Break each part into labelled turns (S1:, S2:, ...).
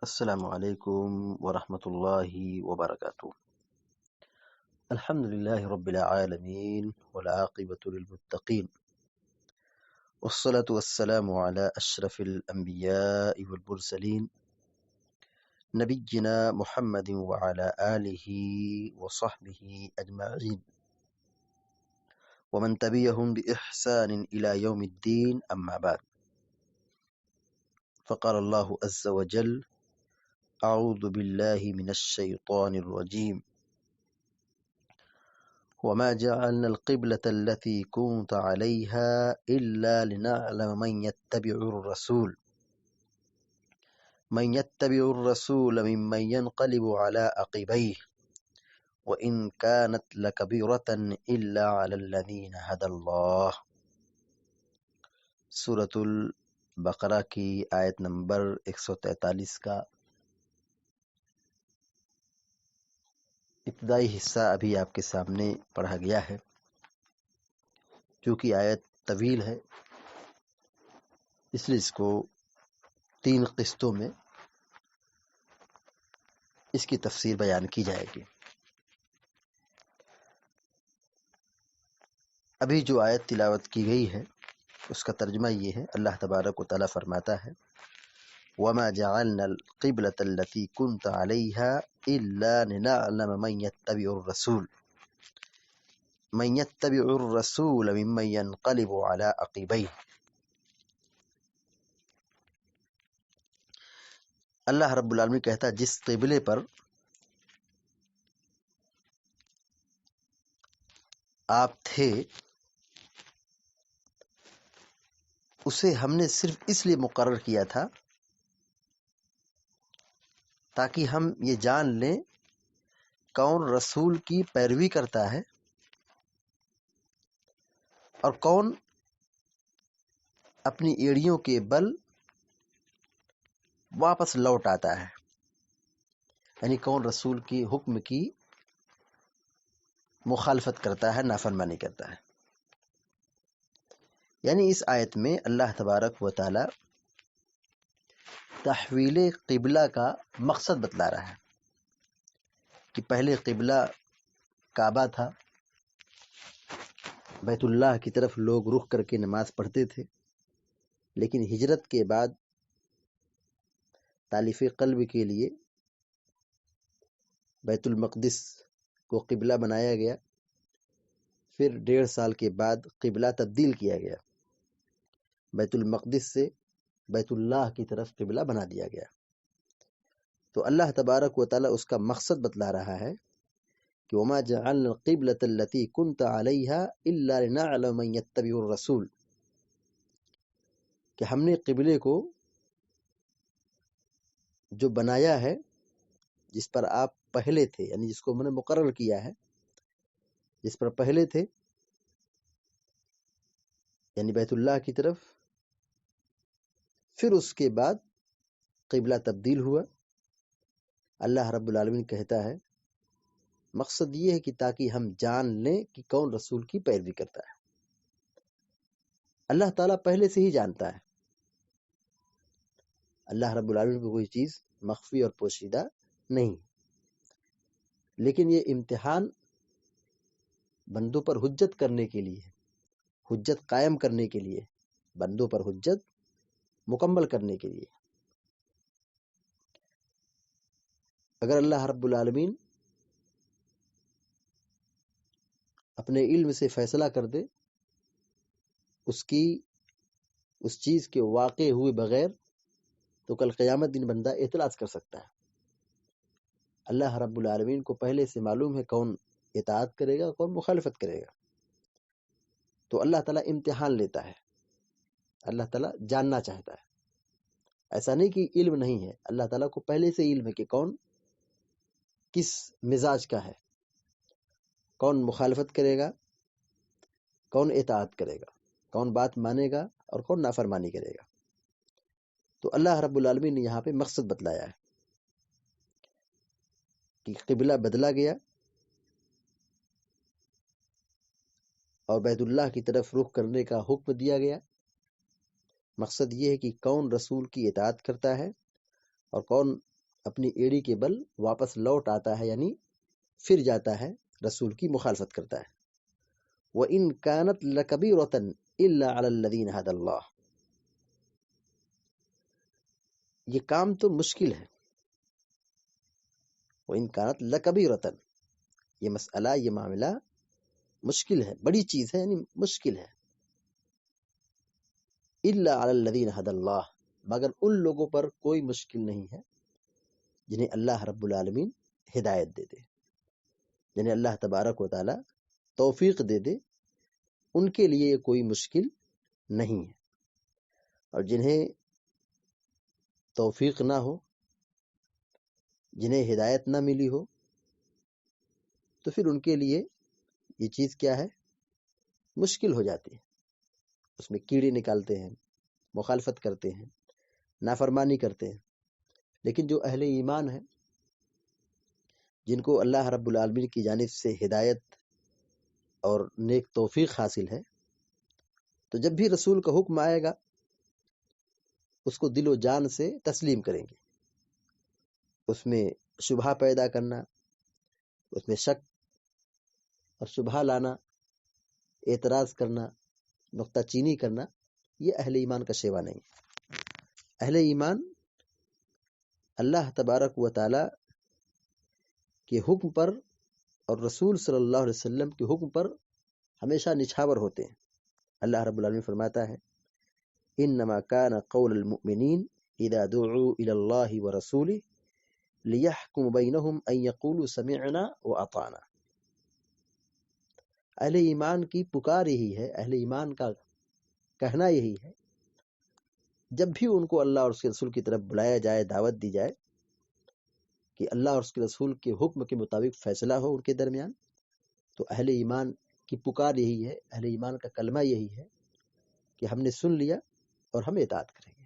S1: السلام علیکم ورحمۃ اللہ وبرکاتہ۔ الحمد للہ رب العالمین والعاقبۃ للمتقین والصلاة والسلام علی اشرف الانبیاء والمرسلین نبینا محمد وعلی آلہ وصحبہ اجمعین ومن تبعهم بإحسان إلى يوم الدین اما بعد، فقال اللہ عز وجل: اعوذ باللہ من الشیطان الرجیم وما جعلنا القبلة التي كنت عليها إلا لنعلم من يتبع الرسول ممن ينقلب على عقبيه وإن كانت لكبيرة إلا على الذين هدى الله۔ سورۃ البقرہ کی آیت نمبر 143 کا ابتدائی حصہ ابھی آپ کے سامنے پڑھا گیا ہے۔ چونکہ آیت طویل ہے اس لیے اس کو 3 قسطوں میں اس کی تفسیر بیان کی جائے گی۔ ابھی جو آیت تلاوت کی گئی ہے اس کا ترجمہ یہ ہے۔ اللہ تبارک و تعالیٰ فرماتا ہے: وَمَا جَعَلْنَا الْقِبْلَةَ الَّتِي كُنْتَ عَلَيْهَا إِلَّا لِنَعْلَمَ مَن يَتَّبِعُ الرَّسُولَ مِمَّن يَنْقَلِبُ عَلَى عَقِبَيْهِ۔ اللہ رب العالمین کہتا ہے جس قبلے پر آپ تھے اسے ہم نے صرف اس لیے مقرر کیا تھا تاکہ ہم یہ جان لیں کون رسول کی پیروی کرتا ہے اور کون اپنی ایڑیوں کے بل واپس لوٹ آتا ہے، یعنی کون رسول کی حکم کی مخالفت کرتا ہے، نافرمانی کرتا ہے۔ یعنی اس آیت میں اللہ تبارک و تعالی تحویل قبلہ کا مقصد بتلا رہا ہے کہ پہلے قبلہ کعبہ تھا، بیت اللہ کی طرف لوگ رخ کر کے نماز پڑھتے تھے، لیکن ہجرت کے بعد تالیف قلب کے لیے بیت المقدس کو قبلہ بنایا گیا، پھر 1.5 سال کے بعد قبلہ تبدیل کیا گیا، بیت المقدس سے بیت اللہ کی طرف قبلہ بنا دیا گیا۔ تو اللہ تبارک و تعالی اس کا مقصد بتلا رہا ہے کہ وما جعلنا القبلة التي كنت عليها إلا لنعلم من يتبع الرسول، کہ ہم نے قبلے کو جو بنایا ہے جس پر آپ پہلے تھے، یعنی جس کو میں نے مقرر کیا ہے، جس پر پہلے تھے یعنی بیت اللہ کی طرف، پھر اس کے بعد قبلہ تبدیل ہوا۔ اللہ رب العالمین کہتا ہے مقصد یہ ہے کہ تاکہ ہم جان لیں کہ کون رسول کی پیروی کرتا ہے۔ اللہ تعالیٰ پہلے سے ہی جانتا ہے، اللہ رب العالمین کو کوئی چیز مخفی اور پوشیدہ نہیں، لیکن یہ امتحان بندوں پر حجت کرنے کے لیے، حجت قائم کرنے کے لیے، بندوں پر حجت مکمل کرنے کے لیے۔ اگر اللہ رب العالمین اپنے علم سے فیصلہ کر دے اس چیز کے واقع ہوئے بغیر، تو کل قیامت دن بندہ اعتراض کر سکتا ہے۔ اللہ رب العالمین کو پہلے سے معلوم ہے کون اطاعت کرے گا کون مخالفت کرے گا، تو اللہ تعالیٰ امتحان لیتا ہے، اللہ تعالیٰ جاننا چاہتا ہے۔ ایسا نہیں کہ علم نہیں ہے، اللہ تعالیٰ کو پہلے سے علم ہے کہ کون کس مزاج کا ہے، کون مخالفت کرے گا کون اطاعت کرے گا، کون بات مانے گا اور کون نافرمانی کرے گا۔ تو اللہ رب العالمین نے یہاں پہ مقصد بتلایا ہے کہ قبلہ بدلا گیا اور بیت اللہ کی طرف رخ کرنے کا حکم دیا گیا۔ مقصد یہ ہے کہ کون رسول کی اطاعت کرتا ہے اور کون اپنی ایڑی کے بل واپس لوٹ آتا ہے، یعنی پھر جاتا ہے، رسول کی مخالفت کرتا ہے۔ وَإِن كَانَتْ لَكَبِيرَةً إِلَّا عَلَى الَّذِينَ هَدَى اللَّهُ، یہ کام تو مشکل ہے۔ وَإِن كَانَتْ لَكَبِيرَةً، یہ مسئلہ، یہ معاملہ مشکل ہے، بڑی چیز ہے، یعنی مشکل ہے۔ إِلَّا عَلَى الَّذِينَ هَدَى اللَّهُ، مگر ان لوگوں پر کوئی مشکل نہیں ہے جنہیں اللہ رب العالمین ہدایت دے دے، جنہیں اللہ تبارک و تعالی توفیق دے دے، ان کے لیے یہ کوئی مشکل نہیں ہے۔ اور جنہیں توفیق نہ ہو، جنہیں ہدایت نہ ملی ہو، تو پھر ان کے لیے یہ چیز کیا ہے؟ مشکل ہو جاتی ہے، اس میں کیڑے نکالتے ہیں، مخالفت کرتے ہیں، نافرمانی کرتے ہیں۔ لیکن جو اہل ایمان ہیں، جن کو اللہ رب العالمین کی جانب سے ہدایت اور نیک توفیق حاصل ہے، تو جب بھی رسول کا حکم آئے گا اس کو دل و جان سے تسلیم کریں گے۔ اس میں شبہہ پیدا کرنا، اس میں شک اور شبہہ لانا، اعتراض کرنا، نکتہ چینی کرنا، یہ اہل ایمان کا شیوا نہیں۔ اہل ایمان اللہ تبارک و تعالی کے حکم پر اور رسول صلی اللہ علیہ وسلم کے حکم پر ہمیشہ نچھاور ہوتے ہیں۔ اللہ رب العالمین فرماتا ہے انما کان قول المؤمنین اذا دعوا الى اللہ ورسولہ لیحکم بینہم ان یقولوا سمعنا واطعنا۔ اہل ایمان کی پکار یہی ہے، اہل ایمان کا کہنا یہی ہے، جب بھی ان کو اللہ اور اس کے رسول کی طرف بلایا جائے، دعوت دی جائے کہ اللہ اور اس کے رسول کے حکم کے مطابق فیصلہ ہو ان کے درمیان، تو اہل ایمان کی پکار یہی ہے، اہل ایمان کا کلمہ یہی ہے کہ ہم نے سن لیا اور ہم اطاعت کریں گے۔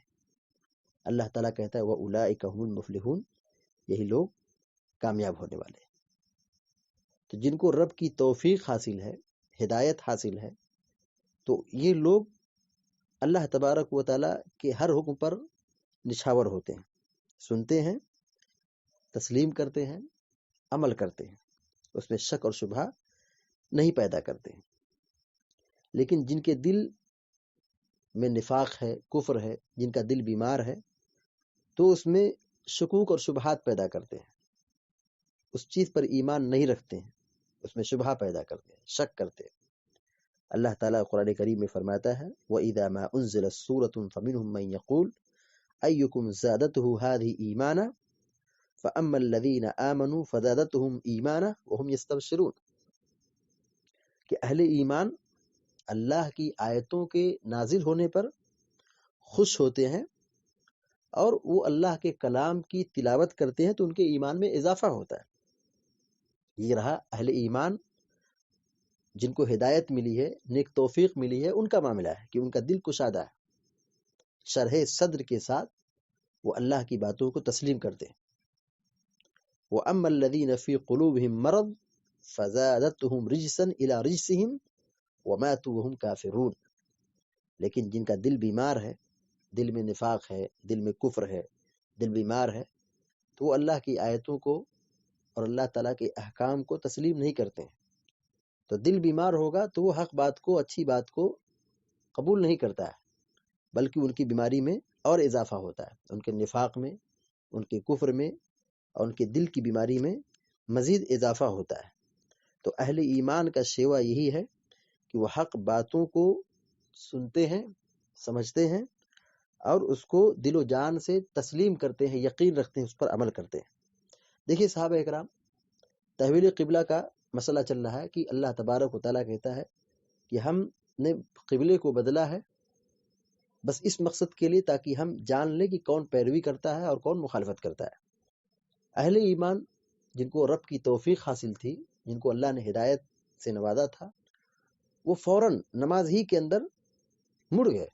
S1: اللہ تعالیٰ کہتا ہے وَأُولَئِكَ هُمُ الْمُفْلِحُونَ، یہی لوگ کامیاب ہونے والے ہیں۔ تو جن کو رب کی توفیق حاصل ہے، ہدایت حاصل ہے، تو یہ لوگ اللہ تبارک و تعالیٰ کے ہر حکم پر نچھاور ہوتے ہیں، سنتے ہیں، تسلیم کرتے ہیں، عمل کرتے ہیں، اس میں شک اور شبہہ نہیں پیدا کرتے ہیں۔ لیکن جن کے دل میں نفاق ہے، کفر ہے، جن کا دل بیمار ہے، تو اس میں شکوک اور شبہات پیدا کرتے ہیں، اس چیز پر ایمان نہیں رکھتے ہیں، اس میں شبہہ پیدا کرتے ہیں، شک کرتے ہیں۔ اللہ تعالیٰ قرآن کریم میں فرماتا ہے وَإِذَا مَا أُنزِلَتْ سُورَةٌ فَمِنْهُمْ مَنْ يَقُولُ أَيُّكُمْ زَادَتْهُ هَذِهِ إِيمَانًا فَأَمَّا الَّذِينَ آمَنُوا فَزَادَتْهُمْ إِيمَانًا وَهُمْ يَسْتَبْشِرُونَ، کہ اہل ایمان اللہ کی آیتوں کے نازل ہونے پر خوش ہوتے ہیں اور وہ اللہ کے کلام کی تلاوت کرتے ہیں تو ان کے ایمان میں اضافہ ہوتا ہے۔ یہ رہا اہل ایمان جن کو ہدایت ملی ہے، نیک توفیق ملی ہے، ان کا معاملہ ہے کہ ان کا دل کشادہ ہے، شرح صدر کے ساتھ وہ اللہ کی باتوں کو تسلیم کرتے ہیں۔ وَأَمَّا الَّذِينَ فِي قُلُوبِهِم مَّرَضٌ فَزَادَتْهُمْ رِجْسًا إِلَى رِجْسِهِمْ وَمَاتُوا وَهُمْ كَافِرُونَ، لیکن جن کا دل بیمار ہے، دل میں نفاق ہے، دل میں کفر ہے، دل بیمار ہے، تو وہ اللہ کی آیتوں کو اور اللہ تعالیٰ کے احکام کو تسلیم نہیں کرتے ہیں۔ تو دل بیمار ہوگا تو وہ حق بات کو، اچھی بات کو قبول نہیں کرتا ہے، بلکہ ان کی بیماری میں اور اضافہ ہوتا ہے، ان کے نفاق میں، ان کے کفر میں اور ان کے دل کی بیماری میں مزید اضافہ ہوتا ہے۔ تو اہل ایمان کا شیوا یہی ہے کہ وہ حق باتوں کو سنتے ہیں، سمجھتے ہیں اور اس کو دل و جان سے تسلیم کرتے ہیں، یقین رکھتے ہیں، اس پر عمل کرتے ہیں۔ دیکھیے صحابہ اکرام، تحویل قبلہ کا مسئلہ چل رہا ہے کہ اللہ تبارک و تعالیٰ کہتا ہے کہ ہم نے قبلے کو بدلا ہے بس اس مقصد کے لیے تاکہ ہم جان لیں کہ کون پیروی کرتا ہے اور کون مخالفت کرتا ہے۔ اہل ایمان جن کو رب کی توفیق حاصل تھی، جن کو اللہ نے ہدایت سے نوازا تھا، وہ فوراً نماز ہی کے اندر مڑ گئے،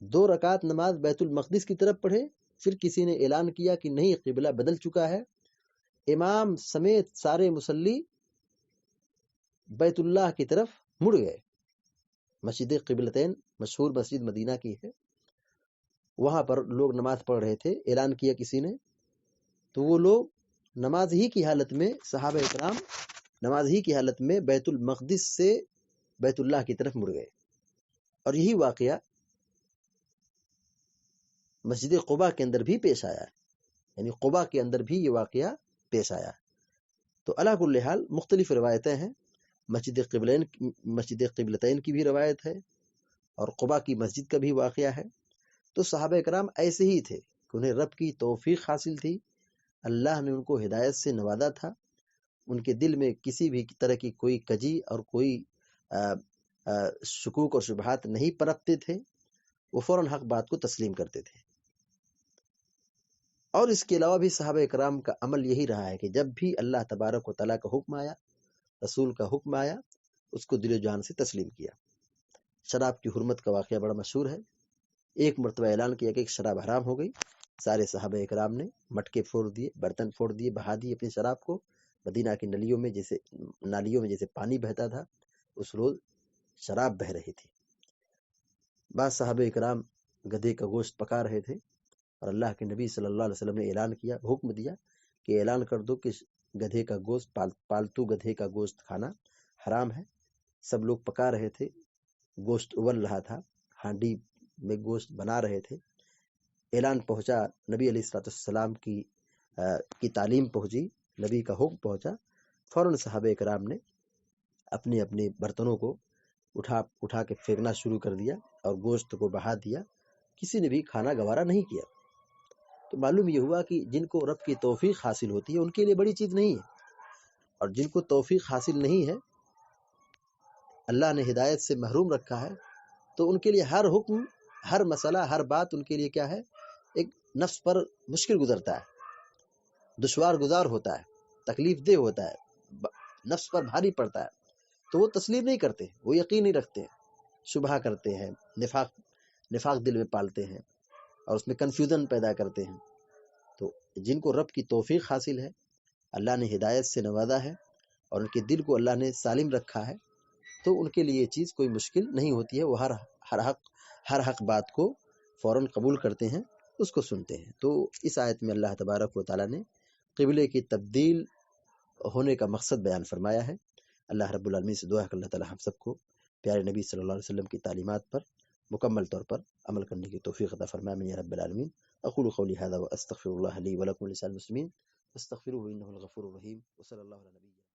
S1: 2 رکعت نماز بیت المقدس کی طرف پڑھے، پھر کسی نے اعلان کیا کہ نہیں قبلہ بدل چکا ہے، امام سمیت سارے مصلی بیت اللہ کی طرف مڑ گئے۔ مسجد قبلتین مشہور مسجد مدینہ کی ہے، وہاں پر لوگ نماز پڑھ رہے تھے، اعلان کیا کسی نے، تو وہ لوگ نماز ہی کی حالت میں، صحابہ اکرام نماز ہی کی حالت میں بیت المقدس سے بیت اللہ کی طرف مڑ گئے. اور یہی واقعہ مسجد قباء کے اندر بھی پیش آیا ہے، یعنی قباء کے اندر بھی یہ واقعہ پیش آیا. تو علی کل حال مختلف روایتیں ہیں. مسجد قبلتین کی بھی روایت ہے، اور قباء کی مسجد کا بھی واقعہ ہے. تو صحابہ کرام ایسے ہی تھے کہ انہیں رب کی توفیق حاصل تھی، اللہ نے ان کو ہدایت سے نوازا تھا، ان کے دل میں کسی بھی طرح کی کوئی کجی اور کوئی شکوک اور شبہات نہیں پنپتے تھے، وہ فوراً حق بات کو تسلیم کرتے تھے. اور اس کے علاوہ بھی صحابہ کرام کا عمل یہی رہا ہے کہ جب بھی اللہ تبارک و تعالیٰ کا حکم آیا، رسول کا حکم آیا، اس کو دل و جان سے تسلیم کیا. شراب کی حرمت کا واقعہ بڑا مشہور ہے. ایک مرتبہ اعلان کیا کہ شراب حرام ہو گئی، سارے صحابہ اکرام نے مٹکے پھوڑ دیے، برتن پھوڑ دیے، بہا دیے اپنی شراب کو. مدینہ کی نالیوں میں جیسے پانی بہتا تھا، اس روز شراب بہہ رہی تھی. بعض صحابہ اکرام گدھے کا گوشت پکا رہے تھے، اور اللہ کے نبی صلی اللہ علیہ وسلم نے اعلان کیا، حکم دیا کہ اعلان کر دو کہ گدھے کا گوشت، پالتو گدھے کا گوشت کھانا حرام ہے. سب لوگ پکا رہے تھے، گوشت ابل رہا تھا، ہانڈی میں گوشت بنا رہے تھے. اعلان پہنچا، نبی علیہ الصلوۃ والسلام کی تعلیم پہنچی، نبی کا حکم پہنچا. فوراً صحابہ کرام نے اپنے اپنے برتنوں کو اٹھا کے پھینکنا شروع کر دیا اور گوشت کو بہا دیا. کسی نے بھی کھانا گوارا نہیں کیا. تو معلوم یہ ہوا کہ جن کو رب کی توفیق حاصل ہوتی ہے ان کے لیے بڑی چیز نہیں ہے، اور جن کو توفیق حاصل نہیں ہے، اللہ نے ہدایت سے محروم رکھا ہے، تو ان کے لیے ہر حکم، ہر مسئلہ، ہر بات ان کے لیے کیا ہے، ایک نفس پر مشکل گزرتا ہے، دشوار گزار ہوتا ہے، تکلیف دہ ہوتا ہے، نفس پر بھاری پڑتا ہے. تو وہ تسلیم نہیں کرتے، وہ یقین نہیں رکھتے، شبہ کرتے ہیں، نفاق دل میں پالتے ہیں، اور اس میں کنفیوژن پیدا کرتے ہیں. تو جن کو رب کی توفیق حاصل ہے، اللہ نے ہدایت سے نوازا ہے، اور ان کے دل کو اللہ نے سالم رکھا ہے، تو ان کے لیے یہ چیز کوئی مشکل نہیں ہوتی ہے. وہ ہر حق بات کو فوراً قبول کرتے ہیں، اس کو سنتے ہیں. تو اس آیت میں اللہ تبارک و تعالیٰ نے قبلے کی تبدیل ہونے کا مقصد بیان فرمایا ہے. اللہ رب العالمین سے دعا ہے کہ اللہ تعالیٰ ہم سب کو پیارے نبی صلی اللہ علیہ وسلم کی تعلیمات پر مکمل طور پر عمل کرنے کی توفیق عطا فرمائے یا رب العالمین. اقول قولی هذا واستغفر الله لي ولكم ولسائر المسلمين فاستغفروه انه الغفور الرحيم وصلى الله على نبينا